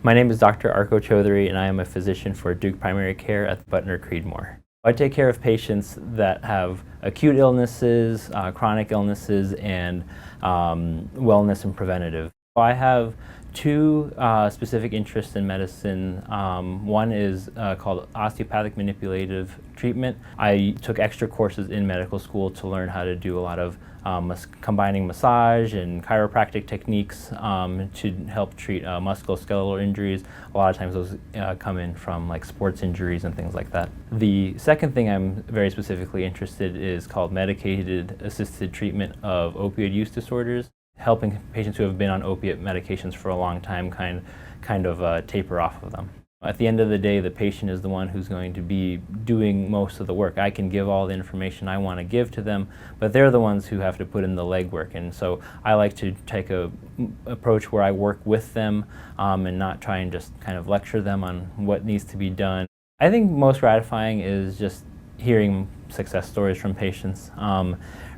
My name is Dr. Arka Chaudhury, and I am a physician for Duke Primary Care at Butner Creedmoor. I take care of patients that have acute illnesses, chronic illnesses, and wellness and preventative. I have two specific interests in medicine. One is called Osteopathic Manipulative Treatment. I took extra courses in medical school to learn how to do a lot of combining massage and chiropractic techniques to help treat musculoskeletal injuries. A lot of times those come in from like sports injuries and things like that. The second thing I'm very specifically interested in is called medicated assisted treatment of opioid use disorders, helping patients who have been on opiate medications for a long time kind of taper off of them. At the end of the day, the patient is the one who's going to be doing most of the work. I can give all the information I want to give to them, but they're the ones who have to put in the legwork. And so I like to take an approach where I work with them and not try and just kind of lecture them on what needs to be done. I think most gratifying is just hearing success stories from patients.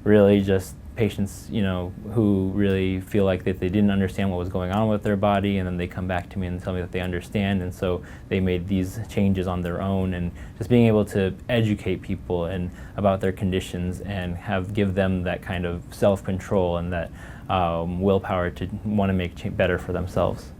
Really just patients, who really feel like that they didn't understand what was going on with their body, and then they come back to me and tell me that they understand, and so they made these changes on their own. And just being able to educate people about their conditions and give them that kind of self-control and that willpower to want to make better for themselves.